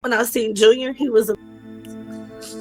When I seen Junior,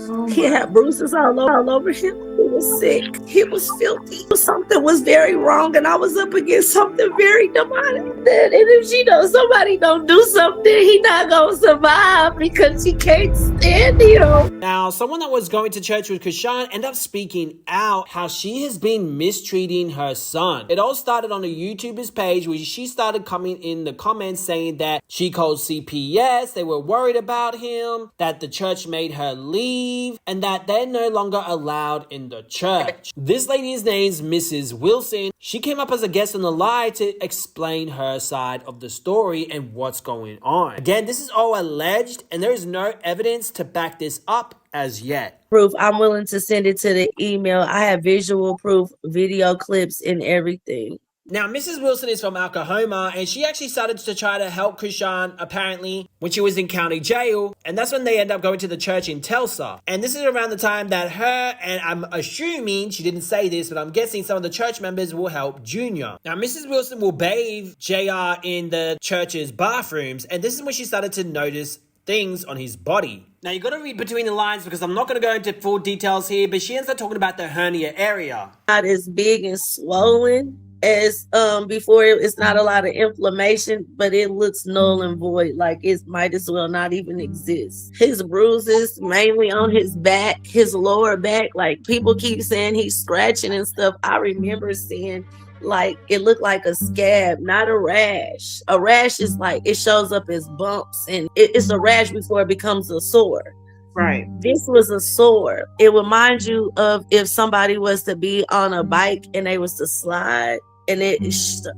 Oh he my. had bruises all over him. He was sick. He was filthy. Something was very wrong, and I was up against something very demonic. And if somebody don't do something, he not gonna survive because she can't stand him. Now, someone that was going to church with Chrisean ended up speaking out how she has been mistreating her son. It all started on a YouTuber's page where she started coming in the comments saying that she called CPS, they were worried about him, that the church made her leave, and that they're no longer allowed in the church. This lady's name's Mrs. Wilson. She came up as a guest on the live to explain her side of the story and what's going on. Again, this is all alleged, and there is no evidence to back this up as yet. Proof. I'm willing to send it to the email. I have visual proof, video clips, and everything. Now, Mrs. Wilson is from Oklahoma, and she actually started to try to help Chrisean, apparently, when she was in county jail, and that's when they end up going to the church in Tulsa. And this is around the time that her, and I'm assuming, she didn't say this, but I'm guessing some of the church members will help Junior. Now, Mrs. Wilson will bathe JR in the church's bathrooms, and this is when she started to notice things on his body. Now, you got to read between the lines because I'm not going to go into full details here, but she ends up talking about the hernia area. Not as big and swollen as before. It's not a lot of inflammation, but it looks null and void, like it might as well not even exist. His bruises mainly on his back, his lower back, like people keep saying he's scratching and stuff. I remember seeing like it looked like a scab, not a rash. A rash is like it shows up as bumps, and it's a rash before it becomes a sore. Right. This was a sore. It reminds you of if somebody was to be on a bike and they was to slide and it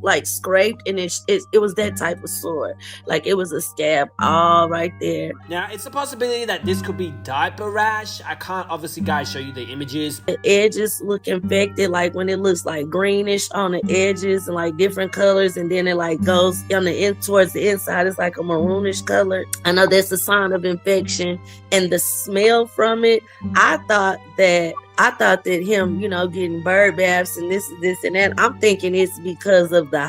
like scraped, and it was that type of sore. Like it was a scab all right there. Now, it's a possibility that this could be diaper rash. I can't obviously, guys, show you the images. The edges look infected, like when it looks like greenish on the edges and like different colors, and then it like goes on the end towards the inside. It's like a maroonish color. I know that's a sign of infection. And the smell from it, I thought that him, getting bird baths and this and that, I'm thinking it's because of the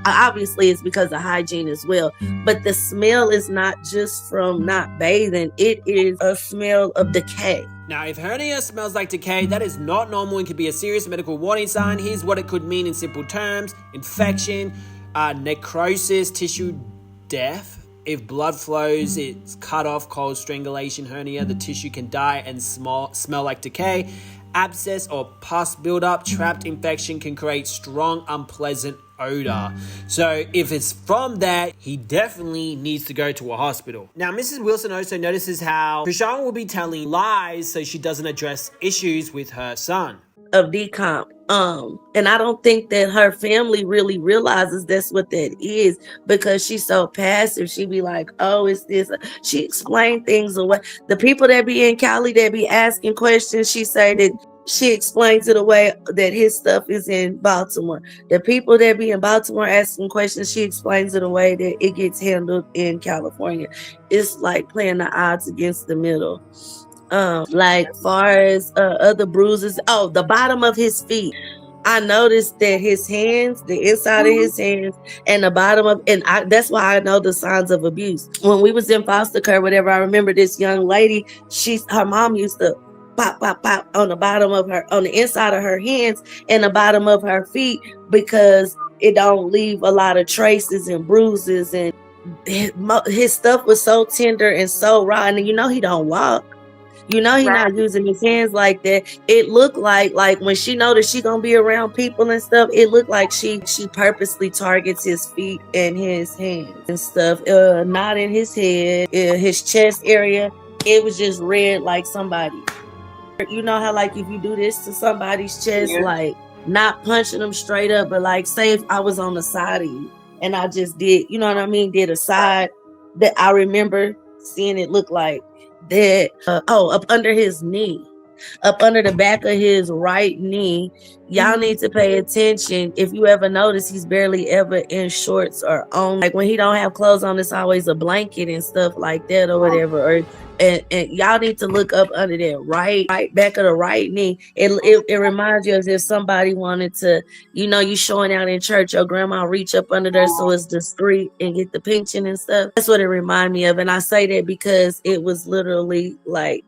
obviously it's because of hygiene as well. But the smell is not just from not bathing. It is a smell of decay. Now, if hernia smells like decay, that is not normal and could be a serious medical warning sign. Here's what it could mean in simple terms: infection, necrosis, tissue death. If blood flows, it's cut off, cold strangulation, hernia, the tissue can die and smell like decay. Abscess or pus buildup, trapped infection can create strong, unpleasant odor. So if it's from that, he definitely needs to go to a hospital. Now, Mrs. Wilson also notices how Chrisean will be telling lies so she doesn't address issues with her son. Of decomp. And I don't think that her family really realizes that's what that is, because she's so passive. She be like, oh, it's this. She explained things away. The people that be in Cali that be asking questions, she say that she explains it away that his stuff is in Baltimore. The people that be in Baltimore asking questions, she explains it away that it gets handled in California. It's like playing the odds against the middle. Like far as other bruises, the bottom of his feet, I noticed that his hands, the inside of his hands and the bottom of, that's why I know the signs of abuse. When we was in foster care, whatever, I remember this young lady, her mom used to pop on the bottom of her, on the inside of her hands and the bottom of her feet, because it don't leave a lot of traces and bruises, and his stuff was so tender and so raw, and he don't walk. He's not using his hands like that. It looked like when she noticed she gonna be around people and stuff, it looked like she purposely targets his feet and his hands and stuff. Not in his head, his chest area. It was just red, like somebody. You know how like if you do this to somebody's chest, like not punching them straight up, but like say if I was on the side of you and I just did, did a side, that I remember seeing it look like that. Up under his knee. up under the back of his right knee. Y'all need to pay attention. If you ever notice, he's barely ever in shorts or on. Like when he don't have clothes on, it's always a blanket and stuff like that or whatever. Or and y'all need to look up under that right back of the right knee. It reminds you as if somebody wanted to, you showing out in church, your grandma reach up under there so it's discreet and get the pinching and stuff. That's what it reminded me of. And I say that because it was literally like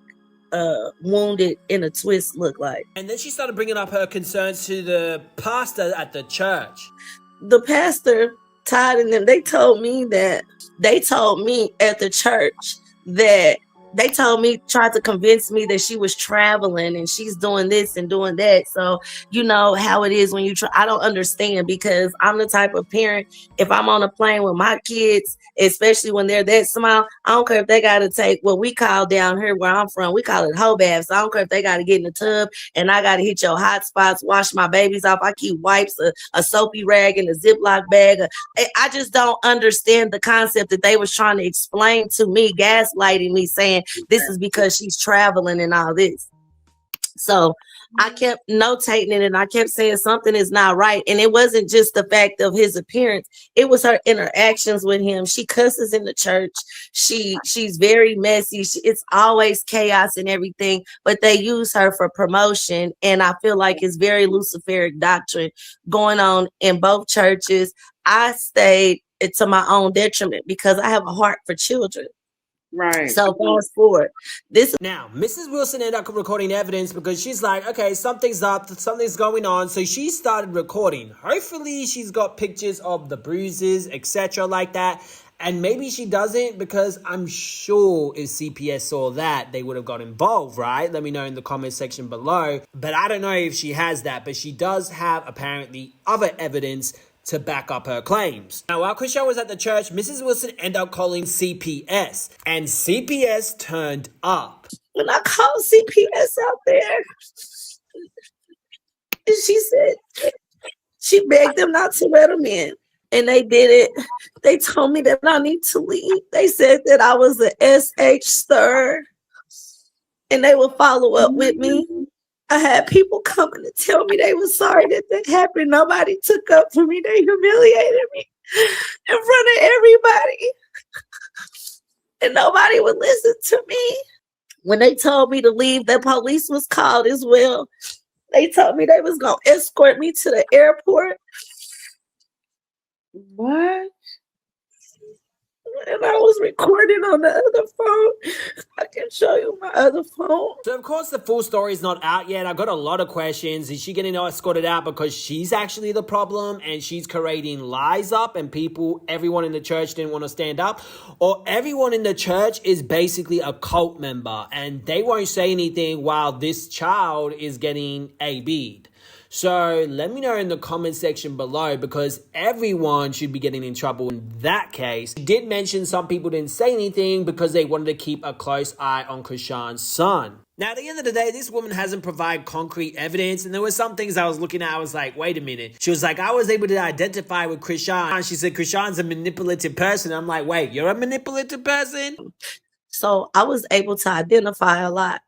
wounded in a twist look like. And then she started bringing up her concerns to the pastor at the church. The pastor, Todd, and them, they told me at the church that tried to convince me that she was traveling and she's doing this and doing that. So you know how it is when you try. I don't understand, because I'm the type of parent, if I'm on a plane with my kids, especially when they're that small, I don't care if they got to take what we call down here where I'm from, we call it hoe baths. I don't care if they got to get in the tub and I got to hit your hot spots, wash my babies off. I keep wipes, a soapy rag in a Ziploc bag. I just don't understand the concept that they was trying to explain to me, gaslighting me, saying this is because she's traveling and all this. So I kept notating it and I kept saying something is not right. And it wasn't just the fact of his appearance. It was her interactions with him. She cusses in the church. She's very messy. It's always chaos and everything, but they use her for promotion. And I feel like it's very Luciferic doctrine going on in both churches. I stayed to my own detriment because I have a heart for children. Right. So fast forward. Now, Mrs. Wilson ended up recording evidence because she's like, okay, something's up, something's going on. So she started recording. Hopefully she's got pictures of the bruises, etc. like that. And maybe she doesn't, because I'm sure if CPS saw that, they would have got involved, right? Let me know in the comment section below. But I don't know if she has that. But she does have apparently other evidence to back up her claims. Now, while Chrisean was at the church, Mrs. Wilson ended up calling CPS, and CPS turned up. When I called CPS out there, she said, she begged them not to let them in, and they did it. They told me that I need to leave. They said that I was an SH stir, and they would follow up with me. I had people coming to tell me they were sorry that happened. Nobody took up for me. They humiliated me in front of everybody. And nobody would listen to me. When they told me to leave, the police was called as well. They told me they was going to escort me to the airport. What? And I was recording on the other phone. I can show you my other phone. So, of course, the full story is not out yet. I got a lot of questions. Is she getting escorted out because she's actually the problem and she's creating lies up and everyone in the church didn't want to stand up? Or everyone in the church is basically a cult member and they won't say anything while this child is getting AB'd? So let me know in the comment section below, because everyone should be getting in trouble in that case. She did mention some people didn't say anything because they wanted to keep a close eye on Chrisean's son. Now, at the end of the day, this woman hasn't provided concrete evidence, and there were some things I was looking at. I was like, wait a minute. She was like, I was able to identify with Chrisean. She said, Chrisean's a manipulative person. I'm like, wait, you're a manipulative person? So I was able to identify a lot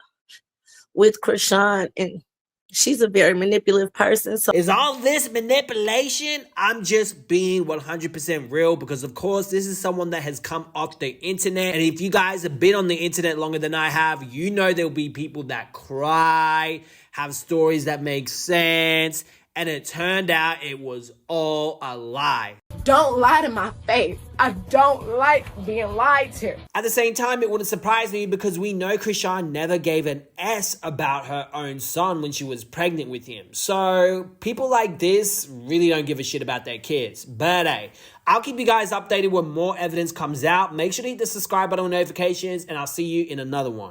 with Chrisean, and she's a very manipulative person. So is all this manipulation? I'm just being 100% real, because of course this is someone that has come off the internet. And if you guys have been on the internet longer than I have, you know there'll be people that cry, have stories that make sense. And it turned out it was all a lie. Don't lie to my face. I don't like being lied to. At the same time, it wouldn't surprise me because we know Chrisean never gave an S about her own son when she was pregnant with him. So people like this really don't give a shit about their kids. But hey, I'll keep you guys updated when more evidence comes out. Make sure to hit the subscribe button with notifications, and I'll see you in another one.